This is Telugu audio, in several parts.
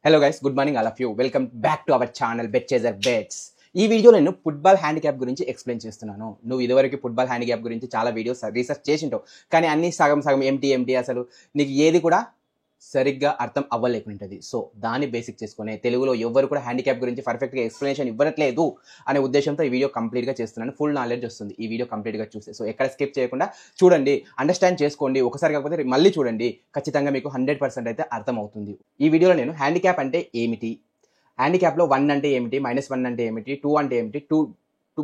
Hello guys, good morning all of you. Welcome back to our channel Bet Chaser Bets. ఈ వీడియోలో నేను ఫుట్బాల్ హ్యాండిక్యాప్ గురించి ఎక్స్ప్లెయిన్ చేస్తున్నాను. నువ్వు ఇదివరకు ఫుట్బాల్ హ్యాండిక్యాప్ గురించి చాలా వీడియోస్ రీసెర్చ్ చేసింటావు, కానీ అన్ని సగం సగం ఎంటీ అసలు నీకు ఏది కూడా సరిగ్గా అర్థం అవ్వలేకుంటుంది. సో దాన్ని బేసిక్ చేసుకునే తెలుగులో ఎవరు కూడా హ్యాండిక్యాప్ గురించి పర్ఫెక్ట్గా ఎక్స్ప్లెనేషన్ ఇవ్వట్లేదు అనే ఉద్దేశంతో ఈ వీడియో కంప్లీట్గా చేస్తున్నాను. ఫుల్ నాలెడ్జ్ వస్తుంది ఈ వీడియో కంప్లీట్గా చూస్తే. సో ఎక్కడ స్కిప్ చేయకుండా చూడండి, అండర్స్టాండ్ చేసుకోండి. ఒకసారి కాకపోతే మళ్ళీ చూడండి, ఖచ్చితంగా మీకు 100% అయితే అర్థమవుతుంది. ఈ వీడియోలో నేను హ్యాండిక్యాప్ అంటే ఏమిటి, హ్యాండిక్యాప్లో 1 అంటే ఏమిటి, -1 అంటే ఏమిటి, 2 అంటే ఏమిటి,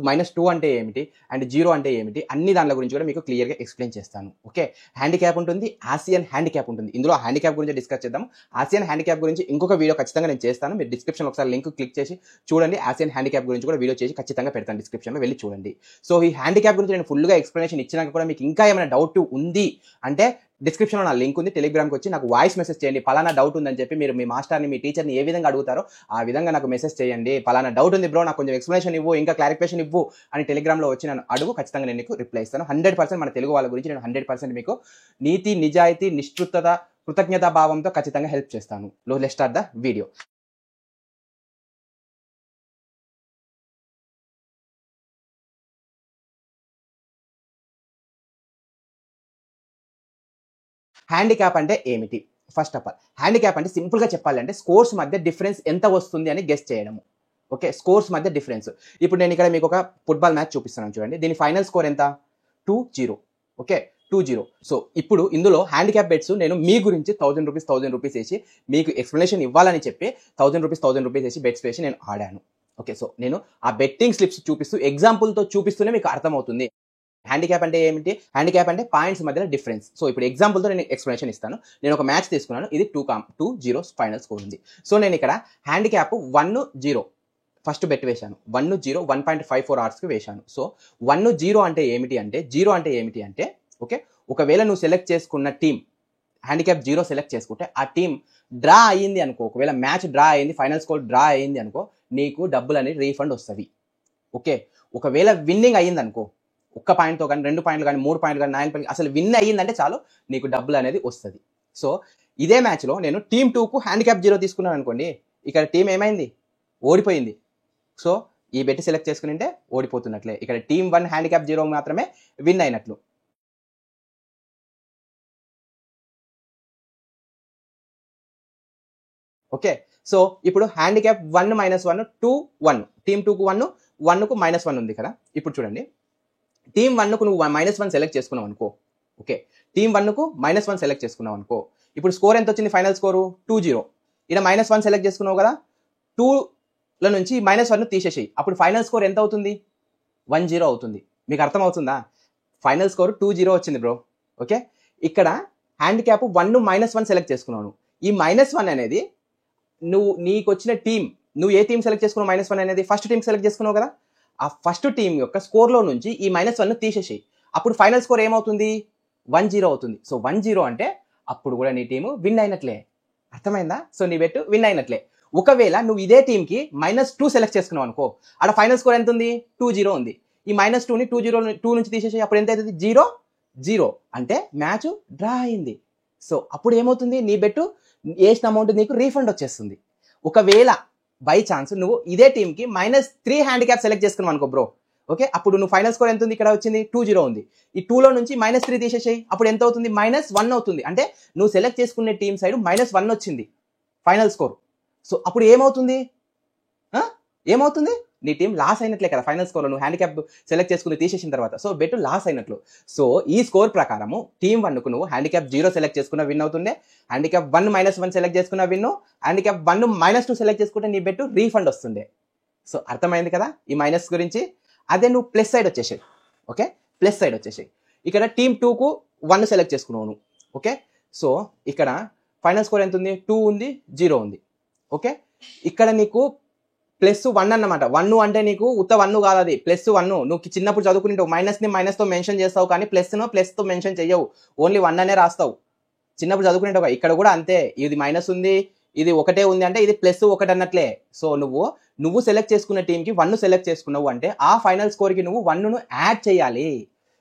-2 అంటే ఏమిటి, అండ్ 0 అంటే ఏమిటి, అన్ని దానిల గురించి కూడా మీకు క్లియర్గా ఎక్స్ప్లెయిన్ చేస్తాను. ఓకే, హ్యాండిక్యాప్ ఉంటుంది, ఆసియన్ హ్యాండిక్యాప్ ఉంటుంది. ఇందులో హ్యాండిక్యాప్ గురించి డిస్కస్ చేద్దాం. ఆసియన్ హ్యాండిక్యాప్ గురించి ఇంకొక వీడియో ఖచ్చితంగా నేను చేస్తాను. మీరు డిస్క్రిప్షన్లో ఒకసారి లింక్ క్లిక్ చేసి చూడండి. ఆసియన్ హ్యాండిక్యాప్ గురించి కూడా వీడియో చేసి ఖచ్చితంగా పెడతాను, డిస్క్రిప్షన్లో వెళ్ళి చూడండి. సో ఈ హ్యాండిక్యాప్ గురించి నేను ఫుల్గా ఎక్స్ప్లెనేషన్ ఇచ్చినాక కూడా మీకు ఇంకా ఏమైనా డౌట్ ఉంది అంటే డిస్క్రిప్షన్లో నా లింక్ ఉంది, టెలిగ్రామ్కి వచ్చి నాకు వాయిస్ మెసేజ్ చేయండి. పలానా డౌట్ ఉందని చెప్పి మీరు మీ మాస్టర్ని, మీ టీచర్ని ఏ విధంగా అడుగుతారో ఆ విధంగా నాకు మెసేజ్ చేయండి. పలానా డౌట్ ఉంది బ్రో, నాకు కొంచెం ఎక్స్ప్లెనేషన్ ఇవ్వు, ఇంకా క్లారిఫికేషన్ ఇవ్వు అని టెలిగ్రామ్లో వచ్చి నన్ను అడుగు, ఖచ్చితంగా నేను నీకు రిప్లై ఇస్తాను. 100% మన తెలుగు వాళ్ళ గురించి నేను 100% మీకు నీతి, నిజాయితీ, నిష్ఠృతత, కృతజ్ఞతా భావంతో ఖచ్చితంగా హెల్ప్ చేస్తాను. Let's start the video. Handicap అంటే ఏమిటి? ఫస్ట్ ఆఫ్ ఆల్ హ్యాండిక్యాప్ అంటే సింపుల్గా చెప్పాలంటే స్కోర్స్ మధ్య డిఫరెన్స్ ఎంత వస్తుంది అని గెస్ చేయడము. ఓకే, స్కోర్స్ మధ్య డిఫరెన్స్. ఇప్పుడు నేను ఇక్కడ మీకు ఒక ఫుట్బాల్ మ్యాచ్ చూపిస్తున్నాను చూడండి. దీని ఫైనల్ స్కోర్ ఎంత? 2-0. ఓకే, 2-0. సో ఇప్పుడు ఇందులో హ్యాండిక్యాప్ బెట్స్ నేను మీ గురించి 1000 రూపీస్ వేసి మీకు ఎక్స్ప్లెనేషన్ ఇవ్వాలని చెప్పి 1000 రూపీస్ వేసి బెట్స్ వేసి నేను ఆడాను. ఓకే, సో నేను ఆ బెట్టింగ్ స్లిప్స్ చూపిస్తూ ఎగ్జాంపుల్తో చూపిస్తూనే మీకు అర్థమవుతుంది. హ్యాండిక్యాప్ అంటే ఏమిటి? హ్యాండిక్యాప్ అంటే పాయింట్స్ మధ్యలో డిఫరెన్స్. సో ఇప్పుడు ఎగ్జాంపుల్తో నేను ఎక్స్ప్లెనేషన్ ఇస్తాను. నేను ఒక మ్యాచ్ తీసుకున్నాను, ఇది 2-0 ఫైనల్ స్కోర్ ఉంది. సో నేను ఇక్కడ హ్యాండిక్యాప్ 1-0 ఫస్ట్ బెట్ వేశాను. 1-0 1.54 అవర్స్కి వేశాను. సో 1-0 అంటే ఏమిటి అంటే, 0 అంటే ఏమిటి అంటే, ఓకే, ఒకవేళ నువ్వు సెలెక్ట్ చేసుకున్న టీం హ్యాండిక్యాప్ 0 సెలెక్ట్ చేసుకుంటే ఆ టీం డ్రా అయ్యింది అనుకో, ఒకవేళ మ్యాచ్ డ్రా అయ్యింది, ఫైనల్ స్కోర్ డ్రా అయ్యింది అనుకో, నీకు డబ్బులు అనేది రీఫండ్ వస్తుంది. ఓకే, ఒకవేళ విన్నింగ్ అయ్యింది అనుకో, 1 పాయింట్తో కానీ 2 పాయింట్లు కానీ 3 పాయింట్లు కానీ 9 పాయింట్లు అసలు విన్ అయ్యిందంటే చాలు నీకు డబ్బులు అనేది వస్తుంది. సో ఇదే మ్యాచ్లో నేను టీమ్ 2కు హ్యాండిక్యాప్ 0 తీసుకున్నాను అనుకోండి, ఇక్కడ టీం ఏమైంది? ఓడిపోయింది. సో ఈ బెట్ సెలెక్ట్ చేసుకుని ఉంటే ఓడిపోతున్నట్లే. ఇక్కడ టీమ్ 1 హ్యాండిక్యాప్ 0 మాత్రమే విన్ అయినట్లు. ఓకే, సో ఇప్పుడు హ్యాండిక్యాప్ 1 -1 2 1 టీమ్ 2కు 1 1కు -1 ఉంది కదా. ఇప్పుడు చూడండి, టీమ్ 1కు నువ్వు -1 సెలెక్ట్ చేసుకున్నావు అనుకో. ఓకే, టీమ్ 1కు -1 సెలెక్ట్ చేసుకున్నావు అనుకో. ఇప్పుడు స్కోర్ ఎంత వచ్చింది? Final score 2-0. ఇక్కడ -1 సెలెక్ట్ చేసుకున్నావు కదా, 2లో నుంచి -1 తీసేసేయి. అప్పుడు ఫైనల్ స్కోర్ ఎంత అవుతుంది? 1-0 అవుతుంది. మీకు అర్థమవుతుందా? ఫైనల్ స్కోర్ 2-0 వచ్చింది బ్రో. ఓకే, ఇక్కడ హ్యాండిక్యాప్ 1 -1 సెలెక్ట్ చేసుకున్నావు. ఈ -1 అనేది నీకు వచ్చిన టీం, నువ్వు ఏ టీం సెలెక్ట్ చేసుకున్నావు? -1 అనేది ఫస్ట్ టీం సెలెక్ట్ చేసుకున్నావు కదా, ఆ ఫస్ట్ టీం యొక్క స్కోర్లో నుంచి ఈ -1 తీసేసేయి. అప్పుడు ఫైనల్ స్కోర్ ఏమవుతుంది? 1-0 అవుతుంది. సో 1-0 అంటే అప్పుడు కూడా నీ టీము విన్ అయినట్లే. అర్థమైందా? సో నీ బెట్ విన్ అయినట్లే. ఒకవేళ నువ్వు ఇదే టీంకి -2 సెలెక్ట్ చేసుకున్నావు అనుకో, అక్కడ ఫైనల్ స్కోర్ ఎంత ఉంది? 2-0 ఉంది. ఈ -2ని 2 నుంచి తీసేసి అప్పుడు ఎంత అవుతుంది? 0-0 అంటే మ్యాచ్ డ్రా అయింది. సో అప్పుడు ఏమవుతుంది? నీ బెట్ వేసిన అమౌంట్ నీకు రీఫండ్ వచ్చేస్తుంది. ఒకవేళ బై ఛాన్స్ నువ్వు ఇదే టీంకి -3 హ్యాండిక్యాప్ సెలెక్ట్ చేసుకున్నావు అనుకో బ్రో. ఓకే, అప్పుడు నువ్వు ఫైనల్ స్కోర్ ఎంత ఉంది? ఇక్కడ వచ్చింది 2-0 ఉంది. ఈ 2లో నుంచి -3 తీసేసేయి. అప్పుడు ఎంత అవుతుంది? -1 అవుతుంది. అంటే నువ్వు సెలెక్ట్ చేసుకునే టీం సైడ్ -1 వచ్చింది ఫైనల్ స్కోర్. సో అప్పుడు ఏమవుతుంది? నీ టీం లాస్ అయినట్లే కదా ఫైనల్ స్కోర్లో, నువ్వు హ్యాండిక్యాప్ సెలెక్ట్ చేసుకుని తీసేసిన తర్వాత. సో బెట్ లాస్ అయినట్లు. సో ఈ స్కోర్ ప్రకారము టీమ్ 1కు నువ్వు హ్యాండిక్యాప్ 0 సెలెక్ట్ చేసుకున్న విన్ అవుతుండే, హ్యాండిక్యాప్ 1 -1 సెలెక్ట్ చేసుకున్న విన్, హ్యాండిక్యాప్ 1 -2 సెలెక్ట్ చేసుకుంటే నీ బెట్ రీఫండ్ వస్తుండే. సో అర్థమైంది కదా ఈ మైనస్ గురించి. అదే నువ్వు ప్లస్ సైడ్ వచ్చేసాయి. ఓకే, ప్లస్ సైడ్ వచ్చేసాయి. ఇక్కడ టీమ్ 2కు 1 సెలెక్ట్ చేసుకున్నావు నువ్వు. ఓకే, సో ఇక్కడ ఫైనల్ స్కోర్ ఎంత ఉంది? 2 ఉంది, 0 ఉంది. ఓకే, ఇక్కడ నీకు +1 అన్నమాట. 1 అంటే నీకు ఉత్త 1 కాదు, అది +1. నువ్వు చిన్నప్పుడు చదువుకుంటావు, మైనస్తో మెన్షన్ చేస్తావు, కానీ ప్లస్తో మెన్షన్ చెయ్యవు, ఓన్లీ 1 అనే రాస్తావు. చిన్నప్పుడు చదువుకుంటావు. ఇక్కడ కూడా అంతే, ఇది మైనస్ ఉంది, ఇది ఒకటే ఉంది అంటే ఇది +1 అన్నట్లే. సో నువ్వు సెలెక్ట్ చేసుకున్న టీంకి 1 సెలెక్ట్ చేసుకున్నావు అంటే ఆ ఫైనల్ స్కోర్కి నువ్వు 1ను యాడ్ చేయాలి.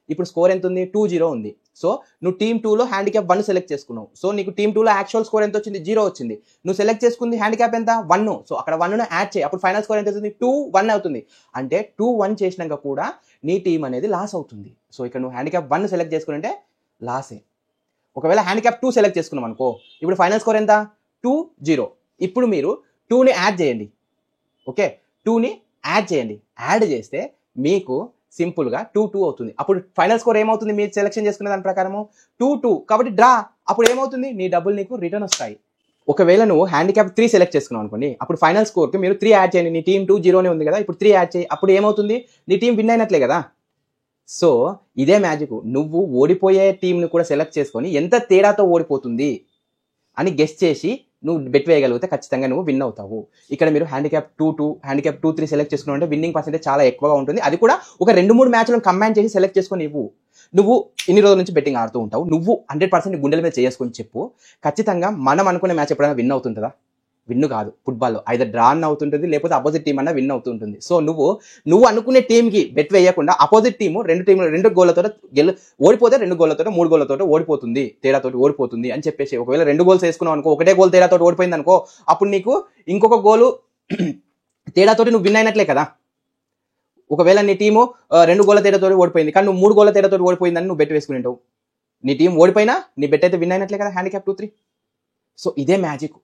ఇప్పుడు స్కోర్ ఎంత ఉంది? 2-0 ఉంది. సో నువ్వు టీమ్ 2లో హ్యాండిక్యాప్ 1 సెలెక్ట్ చేసుకున్నావు. సో నీకు టీమ్ 2లో యాక్చువల్ స్కోర్ ఎంత వచ్చింది? 0 వచ్చింది. నువ్వు సెలెక్ట్ చేసుకుంది హ్యాండిక్యాప్ ఎంత? 1. సో అక్కడ 1ను యాడ్ చేయి, అప్పుడు ఫైనల్ స్కోర్ ఎంత అవుతుంది? 2-1 అవుతుంది. అంటే 2-1 చేసినాక కూడా నీ టీం అనేది లాస్ అవుతుంది. సో ఇక్కడ నువ్వు హ్యాండిక్యాప్ 1 సెలెక్ట్ చేసుకుంటే లాసే. ఒకవేళ హ్యాండిక్యాప్ 2 సెలెక్ట్ చేసుకున్నాం అనుకో, ఇప్పుడు ఫైనల్ స్కోర్ ఎంత? 2-0. ఇప్పుడు మీరు 2ని యాడ్ చేయండి. ఓకే, 2ని యాడ్ చేయండి. యాడ్ చేస్తే మీకు సింపుల్గా 2-2 అవుతుంది. అప్పుడు ఫైనల్ స్కోర్ ఏమవుతుంది? మీరు సెలెక్షన్ చేసుకునే దాని ప్రకారము 2-2. కాబట్టి డ్రా. అప్పుడు ఏమవుతుంది? నీ డబ్బులు నీకు రిటర్న్ వస్తాయి. ఒకవేళ నువ్వు హ్యాండిక్యాప్ 3 సెలెక్ట్ చేసుకున్నావు అనుకోండి, అప్పుడు ఫైనల్ స్కోర్కి మీరు 3 యాడ్ చేయండి. నీ టీం 2-0 ఉంది కదా, ఇప్పుడు 3 యాడ్ చేయి. అప్పుడు ఏమవుతుంది? నీ టీం విన్ అయినట్లే కదా. సో ఇదే మ్యాజిక్. నువ్వు ఓడిపోయే టీంను కూడా సెలెక్ట్ చేసుకొని ఎంత తేడాతో ఓడిపోతుంది అని గెస్ చేసి నువ్వు బెట్ వేయగలిగితే ఖచ్చితంగా నువ్వు విన్ అవుతావు. ఇక్కడ మీరు హ్యాండిక్యాప్ 2-2, హ్యాండిక్యాప్ 2-3 సెలెక్ట్ చేసుకున్నావు అంటే విన్నింగ్ పర్సెంటేజ్ చాలా ఎక్కువగా ఉంటుంది. అది కూడా ఒక 2-3 మ్యాచ్లను కంబైన్ చేసి సెలెక్ట్ చేసుకొని నువ్వు ఇన్ని రోజుల నుంచి బెట్టింగ్ ఆడుతూ ఉంటావు. నువ్వు 100% గుండెల మీద చేసుకొని చెప్పు, ఖచ్చితంగా మనం అనుకునే మ్యాచ్ ఎప్పుడైనా విన్ అవుతుంటుందా? విన్ను కాదు. ఫుట్బాల్లో ఐదర్ డ్రా అన్న అవుతుంటుంది, లేకపోతే అపోజిట్ టీం అన్న విన్ అవుతుంటుంది. సో నువ్వు అనుకునే టీంకి బెట్ వేయకుండా అపోజిట్ టీము 2 గోళ్లతో ఓడిపోతే 2 గోళ్లతో 3 గోళ్లతో ఓడిపోతుంది, తేడాతోటి ఓడిపోతుంది అని చెప్పేసి, ఒకవేళ 2 గోల్స్ వేసుకున్నావు అనుకో, ఒకటే గోల్ తేడాతో ఓడిపోయింది అనుకో, అప్పుడు నీకు ఇంకొక గోలు తేడాతోటి నువ్వు విన్ అయినట్లే కదా. ఒకవేళ నీ టీము 2 గోళ్ల తేడాతో ఓడిపోయింది, కానీ నువ్వు 3 గోళ్ల తేడాతో ఓడిపోయిందని నువ్వు బెట్ వేసుకుని ఉంటావు. నీ టీం ఓడిపోయినా నీ బెట్ అయితే విన్ అయినట్లే కదా హ్యాండిక్యాప్ 2-3. సో ఇదే మ్యాజిక్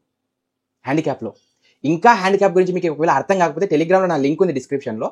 హ్యాండిక్యాప్లో. ఇంకా హ్యాండిక్యాప్ గురించి మీకు ఒకవేళ అర్థం కాకపోతే టెలిగ్రామ్లో నా లింక్ ఉంది డిస్క్రిప్షన్లో,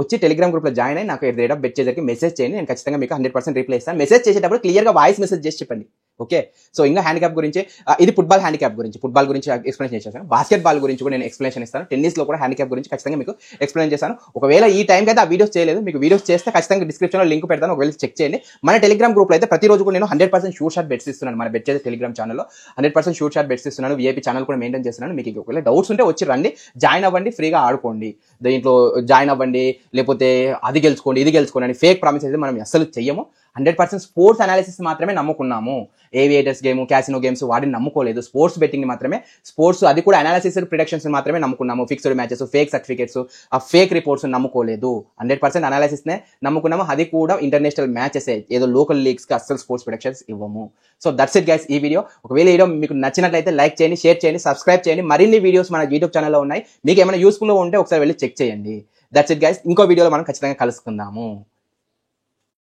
వచ్చి టెలిగ్రామ్ గ్రూప్లో జాయిన్ అయ్యి నాకు రేట్ బెట్ చేసేకి మెసేజ్ చేయండి. నేను ఖచ్చితంగా మీకు 100% రిప్లై ఇస్తాను. మెసేజ్ చేసేటప్పుడు క్లియర్గా వాయిస్ మెసేజ్ చేసి చెప్పండి. ఓకే, సో ఇంకా హ్యాండిక్యాప్ గురించి, ఇది ఫుట్బాల్ హ్యాండిక్యాప్ గురించి, ఫుట్బాల్ గురించి ఎక్స్ప్లెయిన్ చేస్తాను. బాస్కెట్బాల్ గురించి కూడా నేను ఎక్స్ప్లెయిన్ ఇస్తాను. టెన్నిస్లో కూడా హ్యాండిక్యాప్ గురించి ఖచ్చితంగా మీకు ఎక్స్ప్లెయిన్ చేస్తాను. ఒకవేళ ఈ టైంకి అయితే ఆ వీడియోస్ చేయలేదు, మీకు వీడియోస్ చేస్తే ఖచ్చితంగా డిస్క్రిప్షన్లో లింక్ పెడతాను, ఒకవేళ చెక్ చేయండి. మన టెలిగ్రామ్ గ్రూప్లో అయితే ప్రతిరోజు కూడా నేను 100% షూర్ షాట్ బెట్స్ ఇస్తున్నాను. మన బెట్ చేసే టెలిగ్రామ్ ఛానల్లో 100% షూర్ షాట్ బెట్స్ ఇస్తున్నాను. VIP ఛానల్ కూడా మెయింటైన్ చేస్తున్నాను. మీకు ఒకవేళ డౌట్స్ ఉంటే వచ్చి రండి, జాయిన్ అవ్వండి, ఫ్రీగా ఆడుకోండి. దీంట్లో జాయిన్ అవ్వండి, లేకపోతే అది గెలుచుకోండి ఇది గెలుచుకోండి అని ఫేక్ ప్రామిస్ అయితే మనం అస్సలు చెయ్యము. 100% స్పోర్ట్స్ అనాలిసిస్ మాత్రమే నమ్ముకున్నాము. ఏవియేటర్స్ గేమ్, క్యాసినో గేమ్స్ వాటిని నమ్ముకోలేదు. స్పోర్ట్స్ బెట్టింగ్ మాత్రమే, స్పోర్ట్స్ అది కూడా అనాలిసిస్ ప్రిడిక్షన్స్ మాత్రమే నమ్ముకున్నాము. ఫిక్స్డ్ మ్యాచెస్, ఫేక్ సర్టిఫికేట్స్, ఆ ఫేక్ రిపోర్ట్స్ నమ్ముకోలేదు. 100% అనాలిసిస్నే నమ్ముకున్నాము. అది కూడా ఇంటర్నేషనల్ మ్యాచెస్, ఏదో లోకల్ లీగ్స్కి అస్సలు స్పోర్ట్స్ ప్రిడిక్షన్స్ ఇవ్వము. సో దట్స్ ఇట్ గైస్ ఈ వీడియో. ఒకవేళ ఈ వీడియో మీకు నచ్చినట్లయితే లైక్ చేయండి, షేర్ చేయండి, సబ్స్క్రైబ్ చేయండి. మరిన్ని వీడియోస్ మన యూట్యూబ్ ఛానల్లో ఉన్నాయి. మీకు ఏమైనా యూస్ఫుల్గా ఉంటే ఒకసారి వెళ్ళి చెక్ చేయండి. That's it guys. ఇంకో వీడియోలో మనం ఖచ్చితంగా కలుసుకుందాము.